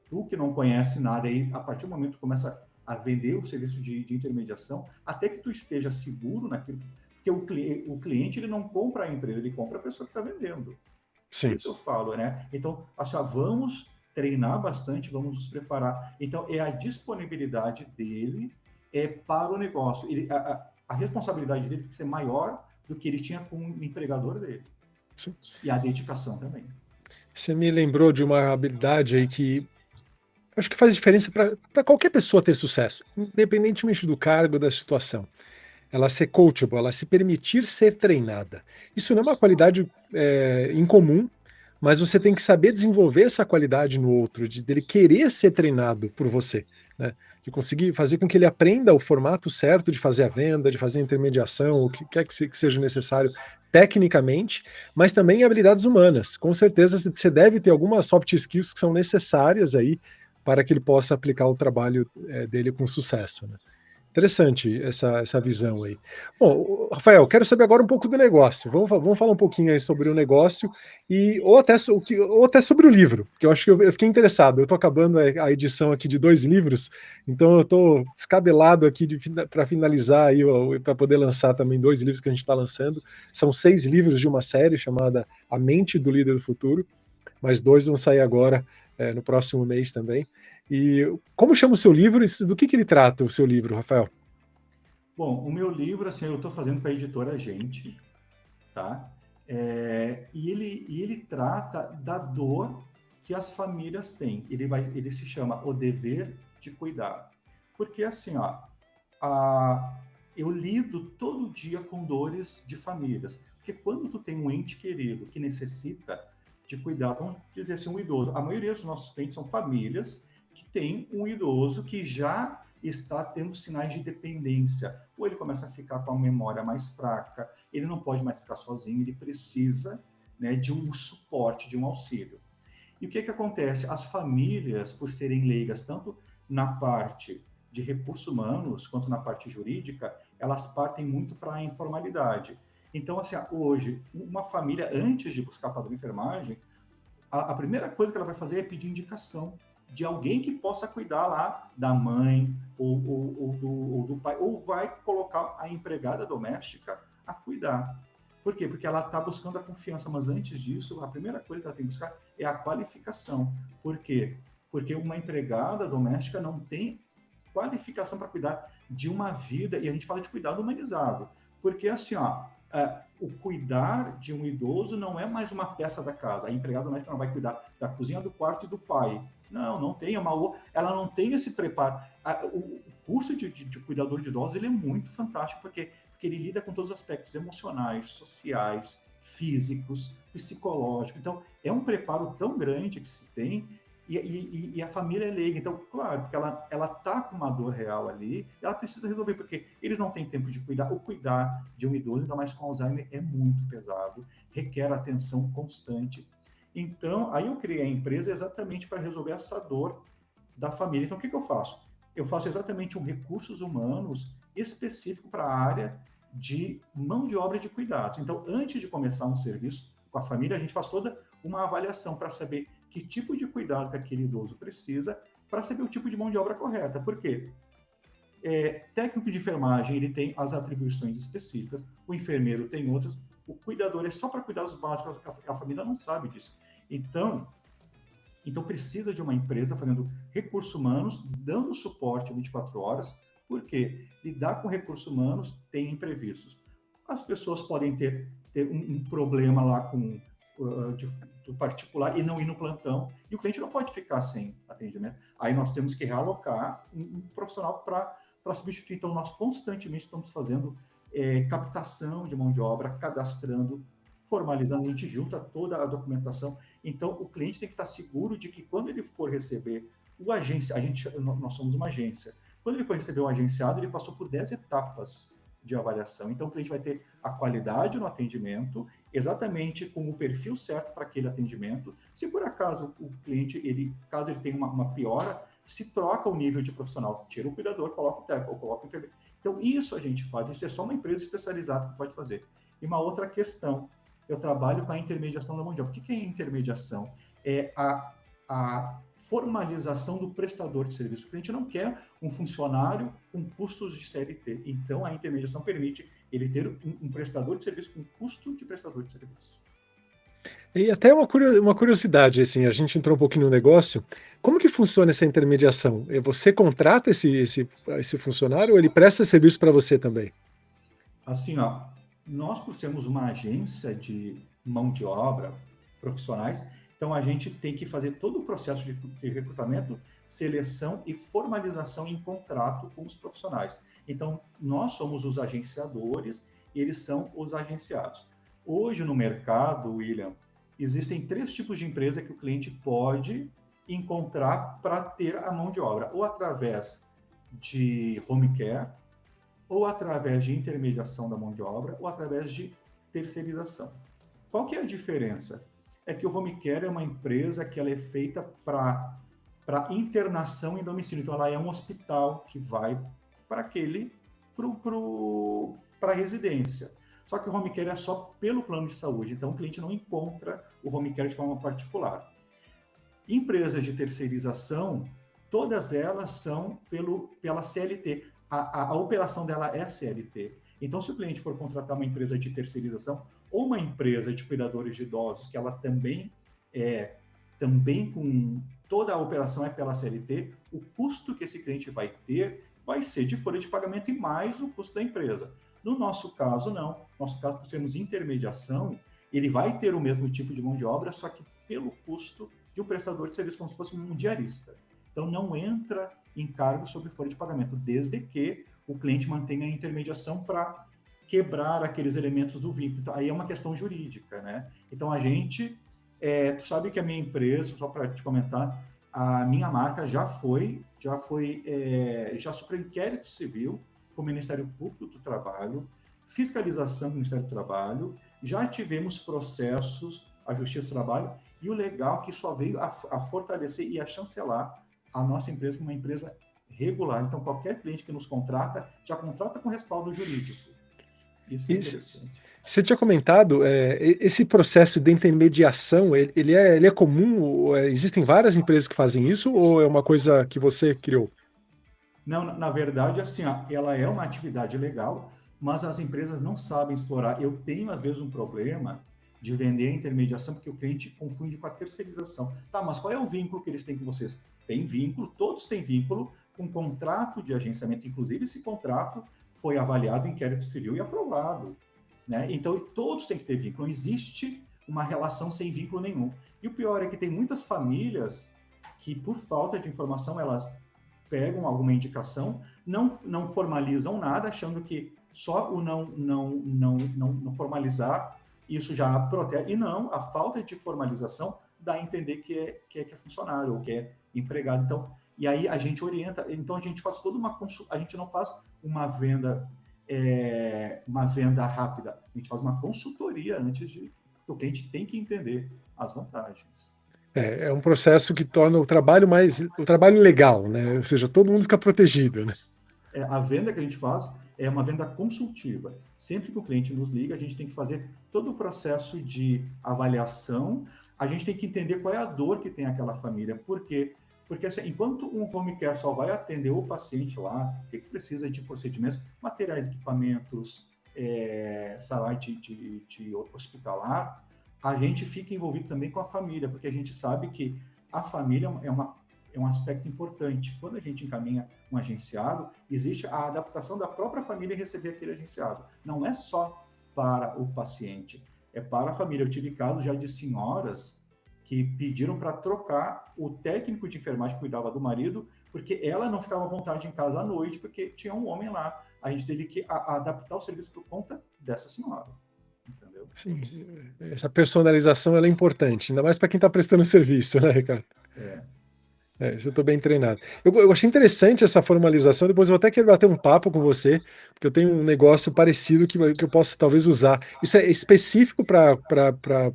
C: tu que não conhece nada, aí a partir do momento que tu começa a vender o serviço de intermediação, até que tu esteja seguro naquilo, porque o cliente ele não compra a empresa, ele compra a pessoa que está vendendo. Por
B: Sim.
C: isso eu falo, né? Então, assim, vamos treinar bastante, vamos nos preparar. Então, é a disponibilidade dele para o negócio. A responsabilidade dele tem que ser maior do que ele tinha com o empregador dele.
B: Sim.
C: E a dedicação também.
B: Você me lembrou de uma habilidade aí que acho que faz diferença para qualquer pessoa ter sucesso, independentemente do cargo, da situação. Ela ser coachable, ela se permitir ser treinada. Isso não é uma qualidade incomum, mas você tem que saber desenvolver essa qualidade no outro, dele querer ser treinado por você, né? De conseguir fazer com que ele aprenda o formato certo de fazer a venda, de fazer a intermediação, o que quer que seja necessário tecnicamente, mas também habilidades humanas. Com certeza você deve ter algumas soft skills que são necessárias aí para que ele possa aplicar o trabalho dele com sucesso, né? Interessante essa visão aí. Bom, Rafael, quero saber agora um pouco do negócio. Vamos falar um pouquinho aí sobre o negócio ou até sobre o livro, porque eu acho que eu fiquei interessado. Eu estou acabando a edição aqui de 2 livros, então eu estou descabelado aqui para finalizar aí, para poder lançar também 2 livros que a gente está lançando. São 6 livros de uma série chamada A Mente do Líder do Futuro, mas 2 vão sair agora, no próximo mês também. E como chama o seu livro e do que ele trata, o seu livro, Rafael?
C: Bom, o meu livro, assim, eu estou fazendo com a editora Gente, tá? E ele trata da dor que as famílias têm. Ele se chama O Dever de Cuidar. Porque, assim, eu lido todo dia com dores de famílias. Porque quando tu tem um ente querido que necessita de cuidar, vamos dizer assim, um idoso. A maioria dos nossos clientes são famílias que têm um idoso que já está tendo sinais de dependência. Ou ele começa a ficar com a memória mais fraca, ele não pode mais ficar sozinho, ele precisa, né, de um suporte, de um auxílio. E o que acontece? As famílias, por serem leigas, tanto na parte de recursos humanos quanto na parte jurídica, elas partem muito para a informalidade. Então, assim, hoje, uma família, antes de buscar padrão de enfermagem, a primeira coisa que ela vai fazer é pedir indicação de alguém que possa cuidar lá da mãe ou do pai, ou vai colocar a empregada doméstica a cuidar. Por quê? Porque ela está buscando a confiança, mas antes disso, a primeira coisa que ela tem que buscar é a qualificação. Por quê? Porque uma empregada doméstica não tem qualificação para cuidar de uma vida, e a gente fala de cuidado humanizado. Porque, assim, o cuidar de um idoso não é mais uma peça da casa. A empregada doméstica não vai cuidar da cozinha, do quarto e do pai. Não tem. Ela não tem esse preparo. O curso de cuidador de idosos ele é muito fantástico, porque ele lida com todos os aspectos emocionais, sociais, físicos, psicológicos. Então, é um preparo tão grande que se tem, e a família é leiga. Então, claro, porque ela está com uma dor real ali, ela precisa resolver, porque eles não têm tempo de cuidar. O cuidar de um idoso, ainda mais com Alzheimer, é muito pesado, requer atenção constante. Então, aí eu criei a empresa exatamente para resolver essa dor da família. Então, o que eu faço? Eu faço exatamente um recursos humanos específico para a área de mão de obra de cuidados. Então, antes de começar um serviço com a família, a gente faz toda uma avaliação para saber que tipo de cuidado que aquele idoso precisa, para saber o tipo de mão de obra correta. Por quê? Técnico de enfermagem, ele tem as atribuições específicas, o enfermeiro tem outras, o cuidador é só para cuidados básicos, a família não sabe disso. Então precisa de uma empresa fazendo recursos humanos, dando suporte 24 horas, porque lidar com recursos humanos tem imprevistos. As pessoas podem ter um problema lá do particular e não ir no plantão, e o cliente não pode ficar sem atendimento. Aí nós temos que realocar um profissional para substituir. Então, nós constantemente estamos fazendo captação de mão de obra, cadastrando, formalizando, a gente junta toda a documentação. Então, o cliente tem que estar seguro de que quando ele for receber o agência, nós somos uma agência, quando ele for receber o agenciado, ele passou por 10 etapas de avaliação. Então, o cliente vai ter a qualidade no atendimento, exatamente com o perfil certo para aquele atendimento. Se por acaso o cliente, caso ele tenha uma piora, se troca o nível de profissional, tira o cuidador, coloca o técnico, ou coloca o enfermeiro. Então, isso a gente faz, isso é só uma empresa especializada que pode fazer. E uma outra questão, eu trabalho com a intermediação da mão de obra. O que é intermediação? É a formalização do prestador de serviço. O cliente não quer um funcionário com custos de CLT. Então, a intermediação permite ele ter um prestador de serviço com custo de prestador de serviço.
B: E até uma curiosidade, assim, a gente entrou um pouquinho no negócio. Como que funciona essa intermediação? Você contrata esse funcionário ou ele presta serviço para você também?
C: Assim, ó, nós, por sermos uma agência de mão de obra, profissionais, então a gente tem que fazer todo o processo de recrutamento, seleção e formalização em contrato com os profissionais. Então, nós somos os agenciadores e eles são os agenciados. Hoje no mercado, William, existem 3 tipos de empresa que o cliente pode encontrar para ter a mão de obra, ou através de home care, ou através de intermediação da mão de obra, ou através de terceirização. Qual que é a diferença? É que o home care é uma empresa que ela é feita para internação em domicílio. Então, ela é um hospital que vai para a residência. Só que o home care é só pelo plano de saúde. Então, o cliente não encontra o home care de forma particular. Empresas de terceirização, todas elas são pela CLT. A operação dela é CLT. Então, se o cliente for contratar uma empresa de terceirização ou uma empresa de cuidadores de idosos, que ela também com toda a operação é pela CLT, o custo que esse cliente vai ter vai ser de folha de pagamento e mais o custo da empresa. No nosso caso, não. No nosso caso, por sermos intermediação, ele vai ter o mesmo tipo de mão de obra, só que pelo custo de um prestador de serviço, como se fosse um diarista. Então, não entra encargo sobre folha de pagamento, desde que o cliente mantenha a intermediação para quebrar aqueles elementos do vínculo. Então, aí é uma questão jurídica, né? Então, a gente, tu sabe que a minha empresa, só para te comentar, a minha marca já sofreu inquérito civil com o Ministério Público do Trabalho, fiscalização do Ministério do Trabalho, já tivemos processos à Justiça do Trabalho, e o legal é que só veio a fortalecer e a chancelar a nossa empresa como uma empresa regular. Então, qualquer cliente que nos contrata, já contrata com respaldo jurídico. Isso é interessante.
B: Você tinha comentado, esse processo de intermediação, ele é comum? Existem várias empresas que fazem isso ou é uma coisa que você criou?
C: Não, na verdade, assim, ela é uma atividade legal, mas as empresas não sabem explorar. Eu tenho, às vezes, um problema de vender a intermediação, porque o cliente confunde com a terceirização. Tá, mas qual é o vínculo que eles têm com vocês? Tem vínculo, todos têm vínculo com contrato de agenciamento. Inclusive, esse contrato foi avaliado em inquérito civil e aprovado, né? Então, todos têm que ter vínculo. Não existe uma relação sem vínculo nenhum. E o pior é que tem muitas famílias que, por falta de informação, elas pegam alguma indicação, não formalizam nada, achando que só o não formalizar isso já protege. E não, a falta de formalização dá a entender que é funcionário ou que é empregado. Então, e aí a gente orienta. Então, a gente faz toda uma consulta. A gente não faz uma venda rápida. A gente faz uma consultoria antes de... O cliente tem que entender as vantagens.
B: É um processo que torna o trabalho legal, né? Ou seja, todo mundo fica protegido, né?
C: A venda que a gente faz é uma venda consultiva. Sempre que o cliente nos liga, a gente tem que fazer todo o processo de avaliação, a gente tem que entender qual é a dor que tem aquela família. Por quê? Porque assim, enquanto um home care só vai atender o paciente lá, o que precisa de procedimentos, materiais, equipamentos, salário de hospitalar, a gente fica envolvido também com a família, porque a gente sabe que a família é um aspecto importante. Quando a gente encaminha um agenciado, existe a adaptação da própria família em receber aquele agenciado. Não é só para o paciente, é para a família. Eu tive casos já de senhoras que pediram para trocar o técnico de enfermagem que cuidava do marido, porque ela não ficava à vontade em casa à noite, porque tinha um homem lá. A gente teve que adaptar o serviço por conta dessa senhora, entendeu?
B: Sim, essa personalização ela é importante, ainda mais para quem está prestando serviço, né, Ricardo? Isso eu estou bem treinado. Eu achei interessante essa formalização, depois eu vou até querer bater um papo com você, porque eu tenho um negócio parecido que eu posso talvez usar. Isso é específico para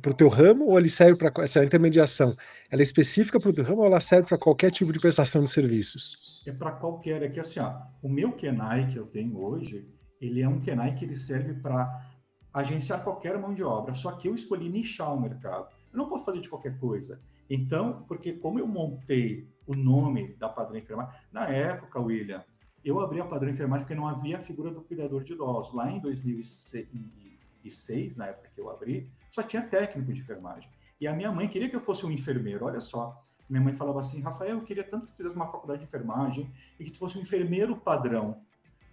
B: o teu ramo ou ele serve para essa intermediação? Ela é específica para o teu ramo ou ela serve para qualquer tipo de prestação de serviços?
C: É para qualquer, é que assim, ó, o meu Kenai que eu tenho hoje, ele é um Kenai que ele serve para agenciar qualquer mão de obra, só que eu escolhi nichar o mercado. Eu não posso fazer de qualquer coisa. Então, porque como eu montei o nome da Padrão Enfermagem, na época, William, eu abri a Padrão Enfermagem porque não havia a figura do cuidador de idosos. Lá em 2006, na época que eu abri, só tinha técnico de enfermagem. E a minha mãe queria que eu fosse um enfermeiro, olha só. Minha mãe falava assim, Rafael, eu queria tanto que tu fizesse uma faculdade de enfermagem e que tu fosse um enfermeiro padrão.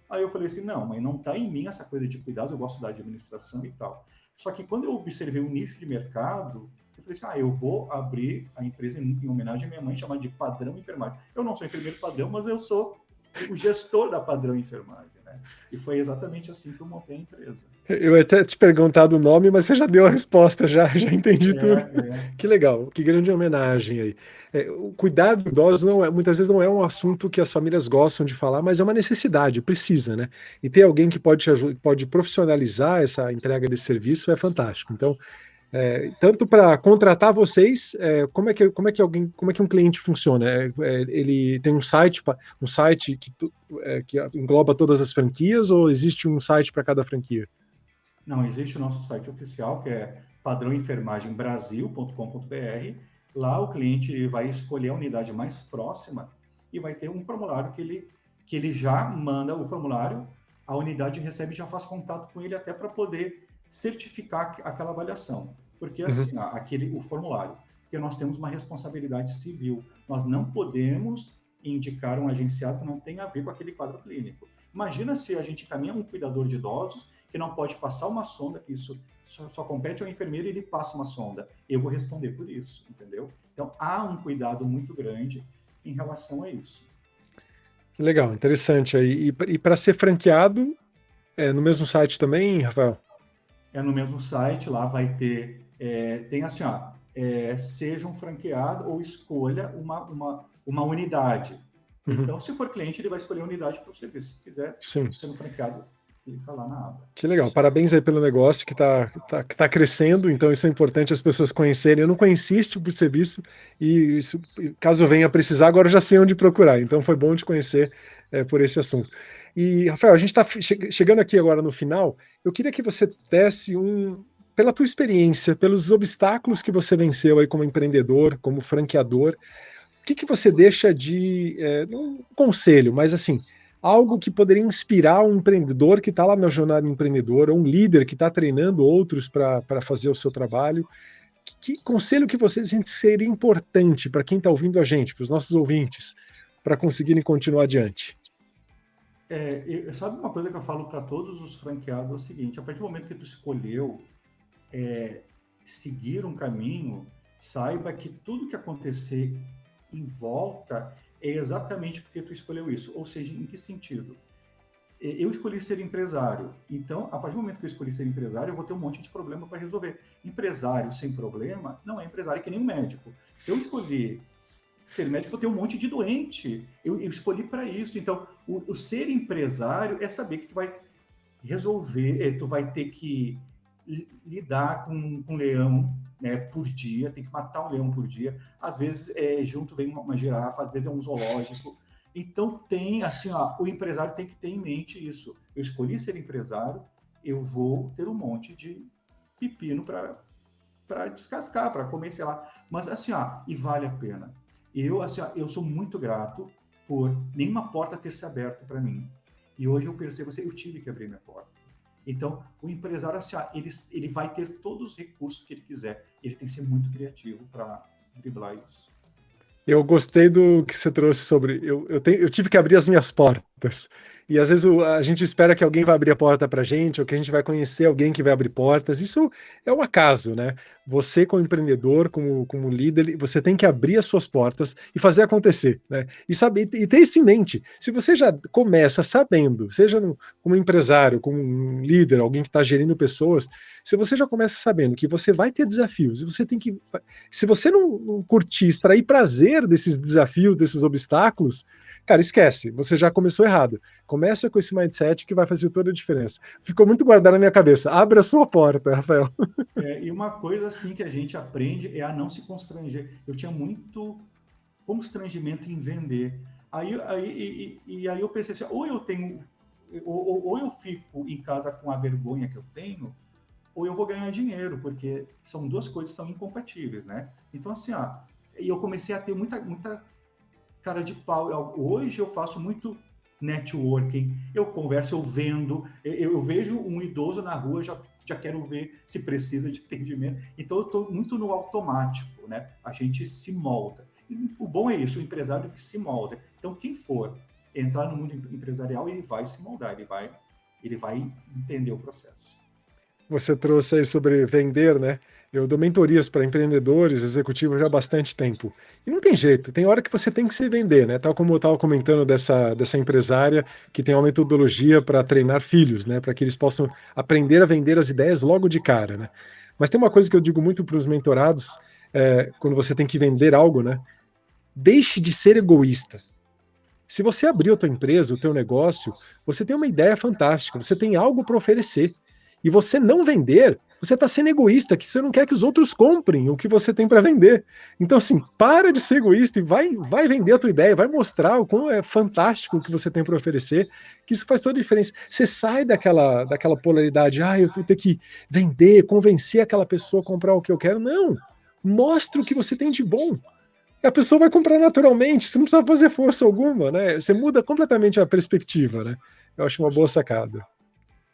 C: Aí eu falei assim, não, mãe, não está em mim essa coisa de cuidados, eu gosto da administração e tal. Só que quando eu observei o nicho de mercado, eu falei assim, eu vou abrir a empresa em homenagem à minha mãe, chamada de Padrão Enfermagem. Eu não sou enfermeiro padrão, mas eu sou o gestor da Padrão Enfermagem, né? E foi exatamente assim que eu montei a empresa.
B: Eu ia até te perguntar do nome, mas você já deu a resposta, já entendi tudo. Que legal, que grande homenagem aí. O cuidado dos idosos muitas vezes não é um assunto que as famílias gostam de falar, mas é uma necessidade, precisa, né? E ter alguém que pode profissionalizar essa entrega desse serviço é fantástico. Então, tanto para contratar vocês, como é que um cliente funciona? Ele tem um site que engloba todas as franquias ou existe um site para cada franquia?
C: Não, existe o nosso site oficial, que é padrãoenfermagembrasil.com.br. Lá o cliente vai escolher a unidade mais próxima e vai ter um formulário que ele já manda o formulário, a unidade recebe e já faz contato com ele até para poder certificar aquela avaliação. Porque assim, o formulário, porque nós temos uma responsabilidade civil, nós não podemos indicar um agenciado que não tem a ver com aquele quadro clínico. Imagina se a gente encaminha um cuidador de idosos que não pode passar uma sonda, que isso só compete ao enfermeiro e ele passa uma sonda. Eu vou responder por isso, entendeu? Então, há um cuidado muito grande em relação a isso.
B: Legal, interessante aí. E para ser franqueado, no mesmo site também, Rafael?
C: É no mesmo site, lá vai ter, tem assim, seja um franqueado ou escolha uma unidade. Então, se for cliente, ele vai escolher a unidade para o serviço. Se quiser ser um franqueado, clica lá na aba.
B: Que legal, parabéns aí pelo negócio que tá crescendo, então isso é importante as pessoas conhecerem. Eu não conhecia esse tipo de serviço e isso, caso eu venha precisar, agora eu já sei onde procurar, então foi bom te conhecer por esse assunto. E, Rafael, a gente está chegando aqui agora no final, eu queria que você desse pela tua experiência, pelos obstáculos que você venceu aí como empreendedor, como franqueador, o que você deixa de, não um conselho, mas assim, algo que poderia inspirar um empreendedor que está lá na jornada empreendedora, ou um líder que está treinando outros para fazer o seu trabalho. Que conselho que você sente seria importante para quem está ouvindo a gente, para os nossos ouvintes, para conseguirem continuar adiante?
C: Sabe uma coisa que eu falo para todos os franqueados é o seguinte, a partir do momento que tu escolheu seguir um caminho, saiba que tudo que acontecer em volta é exatamente porque tu escolheu isso. Ou seja, em que sentido? Eu escolhi ser empresário. Então, a partir do momento que eu escolhi ser empresário, eu vou ter um monte de problema para resolver. Empresário sem problema não é empresário, que nem um médico. Se eu escolher ser médico, eu vou ter um monte de doente. Eu escolhi para isso. Então, o ser empresário é saber que tu vai resolver, tu vai ter que lidar com um leão, né, por dia, tem que matar um leão por dia. Às vezes, junto vem uma girafa, às vezes é um zoológico. Então, tem, assim, o empresário tem que ter em mente isso. Eu escolhi ser empresário, eu vou ter um monte de pepino para descascar, para comer, sei lá. Mas, assim, e vale a pena. Eu sou muito grato por nenhuma porta ter se aberto para mim. E hoje eu percebo assim, eu tive que abrir minha porta. Então, o empresário, assim, ele vai ter todos os recursos que ele quiser. Ele tem que ser muito criativo para driblar isso.
B: Eu gostei do que você trouxe sobre... Eu tive que abrir as minhas portas. E às vezes a gente espera que alguém vai abrir a porta para a gente, ou que a gente vai conhecer alguém que vai abrir portas. Isso é um acaso, né? Você, como empreendedor, como líder, você tem que abrir as suas portas e fazer acontecer, né? E saber, e ter isso em mente. Se você já começa sabendo, seja como empresário, como um líder, alguém que está gerindo pessoas, se você já começa sabendo que você vai ter desafios, e você tem que. Se você não curtir, extrair prazer desses desafios, desses obstáculos, cara, esquece, você já começou errado. Começa com esse mindset que vai fazer toda a diferença. Ficou muito guardado na minha cabeça. Abra a sua porta, Rafael.
C: E uma coisa assim que a gente aprende é a não se constranger. Eu tinha muito constrangimento em vender. Aí eu pensei assim, ou eu tenho, ou eu fico em casa com a vergonha que eu tenho, ou eu vou ganhar dinheiro, porque são duas coisas que são incompatíveis, né? Então assim, e eu comecei a ter muita cara de pau. Hoje eu faço muito networking, eu converso, eu vendo, eu vejo um idoso na rua, já quero ver se precisa de atendimento. Então eu estou muito no automático, né? A gente se molda. E o bom é isso, o empresário que se molda. Então quem for entrar no mundo empresarial, ele vai se moldar, ele vai entender o processo.
B: Você trouxe aí sobre vender, né? Eu dou mentorias para empreendedores, executivos já há bastante tempo. E não tem jeito, tem hora que você tem que se vender, né? Tal como eu estava comentando dessa empresária que tem uma metodologia para treinar filhos, né? Para que eles possam aprender a vender as ideias logo de cara, né? Mas tem uma coisa que eu digo muito para os mentorados, quando você tem que vender algo, né? Deixe de ser egoísta. Se você abrir a tua empresa, o teu negócio, você tem uma ideia fantástica, você tem algo para oferecer. E você não vender, você está sendo egoísta, que você não quer que os outros comprem o que você tem para vender. Então, assim, para de ser egoísta e vai vender a tua ideia, vai mostrar o quão é fantástico o que você tem para oferecer, que isso faz toda a diferença. Você sai daquela polaridade, eu vou ter que vender, convencer aquela pessoa a comprar o que eu quero. Não, mostra o que você tem de bom. A pessoa vai comprar naturalmente, você não precisa fazer força alguma, né? Você muda completamente a perspectiva, né? Eu acho uma boa sacada.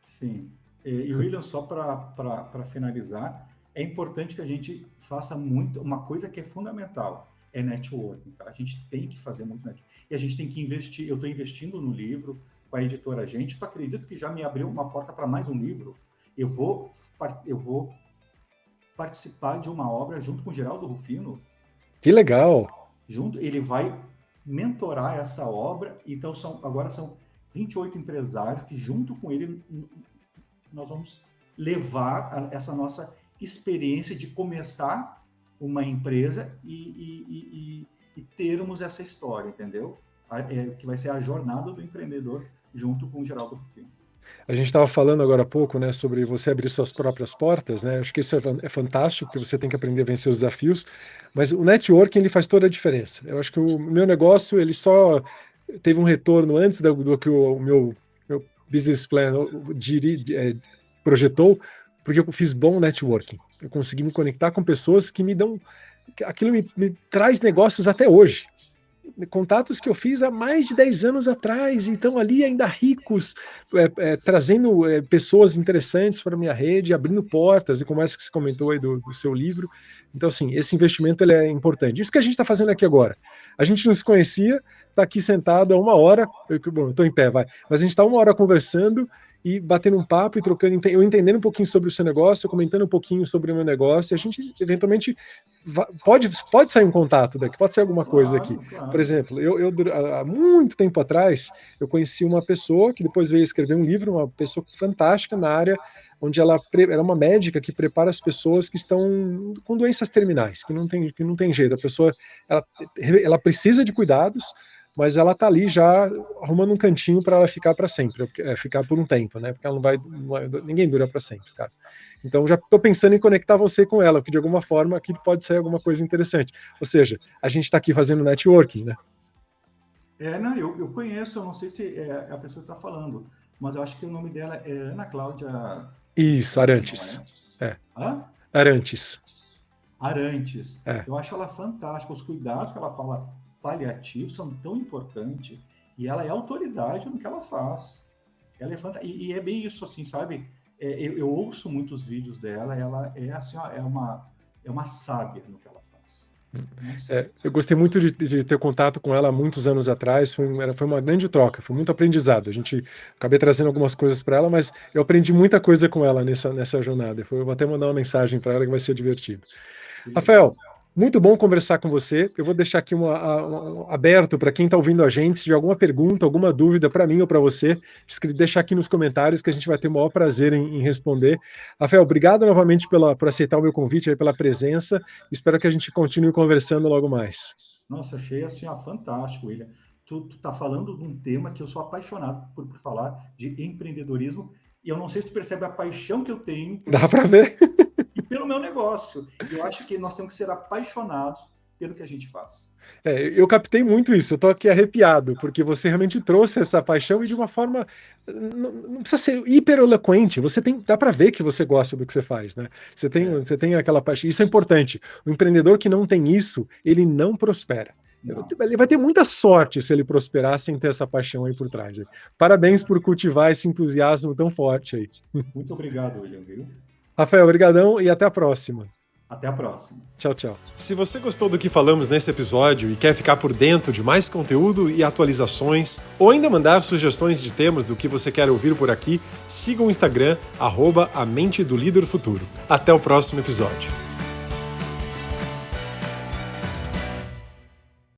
C: Sim. E William, só para finalizar, é importante que a gente faça muito, uma coisa que é fundamental, é networking. Tá? A gente tem que fazer muito networking. E a gente tem que investir, eu estou investindo no livro com a editora Gente, tu acredito que já me abriu uma porta para mais um livro? Eu vou participar de uma obra junto com o Geraldo Rufino,
B: Que legal!
C: ele vai mentorar essa obra, então agora são 28 empresários que junto com ele nós vamos levar essa nossa experiência de começar uma empresa e termos essa história, entendeu? Que vai ser a jornada do empreendedor junto com o Geraldo Rufino.
B: A gente estava falando agora há pouco, né, sobre você abrir suas próprias portas, né? Acho que isso é fantástico, porque você tem que aprender a vencer os desafios, mas o networking ele faz toda a diferença. Eu acho que o meu negócio ele só teve um retorno antes do que o meu business plan projetou, porque eu fiz bom networking. Eu consegui me conectar com pessoas que me dão, aquilo me traz negócios até hoje. Contatos que eu fiz há mais de 10 anos atrás, e estão ali ainda ricos, trazendo pessoas interessantes para a minha rede, abrindo portas, e como essa que você comentou aí do seu livro. Então, assim, esse investimento ele é importante. Isso que a gente está fazendo aqui agora. A gente não se conhecia, está aqui sentado há uma hora, eu estou em pé, vai, mas a gente está uma hora conversando e batendo um papo e trocando, eu entendendo um pouquinho sobre o seu negócio, eu comentando um pouquinho sobre o meu negócio, e a gente eventualmente pode sair um contato daqui, pode ser alguma coisa daqui.
C: Claro.
B: Por exemplo, há muito tempo atrás, eu conheci uma pessoa que depois veio escrever um livro, uma pessoa fantástica na área, onde ela é uma médica que prepara as pessoas que estão com doenças terminais, que não tem jeito. A pessoa ela precisa de cuidados, mas ela tá ali já arrumando um cantinho para ela ficar para sempre, ficar por um tempo, né? Porque ela ninguém dura para sempre, cara. Então já estou pensando em conectar você com ela, porque de alguma forma aqui pode sair alguma coisa interessante. Ou seja, a gente está aqui fazendo networking, né?
C: Não, eu conheço, eu não sei se é a pessoa que está falando, mas eu acho que o nome dela é Ana Cláudia.
B: Isso, Arantes.
C: Hã?
B: Arantes.
C: Arantes. Eu acho ela fantástica, os cuidados que ela fala paliativos são tão importantes, e ela é autoridade no que ela faz. Ela é fantástica, e é bem isso, assim, sabe? Eu ouço muitos vídeos dela, ela é assim, é uma sábia no que ela faz.
B: Eu gostei muito de ter contato com ela há muitos anos atrás, foi uma grande troca, foi muito aprendizado. Acabei trazendo algumas coisas para ela, mas eu aprendi muita coisa com ela nessa jornada. Eu vou até mandar uma mensagem para ela que vai ser divertido. Rafael, muito bom conversar com você. Eu vou deixar aqui aberto para quem está ouvindo a gente, se tiver alguma pergunta, alguma dúvida para mim ou para você, deixar aqui nos comentários que a gente vai ter o maior prazer em responder. Rafael, obrigado novamente por aceitar o meu convite, aí, pela presença. Espero que a gente continue conversando logo mais.
C: Nossa, achei assim, fantástico, William. Tu tá falando de um tema que eu sou apaixonado por falar, de empreendedorismo, e eu não sei se tu percebe a paixão que eu tenho.
B: Dá para ver.
C: E pelo meu negócio. Eu acho que nós temos que ser apaixonados pelo que a gente faz.
B: Eu captei muito isso, eu tô aqui arrepiado, porque você realmente trouxe essa paixão e de uma forma, não precisa ser hiper eloquente, dá para ver que você gosta do que você faz, né? Você tem aquela paixão, isso é importante. O empreendedor que não tem isso, ele não prospera. Não. Ele vai ter muita sorte se ele prosperar sem ter essa paixão aí por trás. Parabéns por cultivar esse entusiasmo tão forte aí.
C: Muito obrigado, William, viu?
B: Rafael, obrigadão e até a próxima.
C: Até a próxima.
B: Tchau, tchau. Se você gostou do que falamos nesse episódio e quer ficar por dentro de mais conteúdo e atualizações, ou ainda mandar sugestões de temas do que você quer ouvir por aqui, siga o Instagram, @a mente do líder futuro. Até o próximo episódio.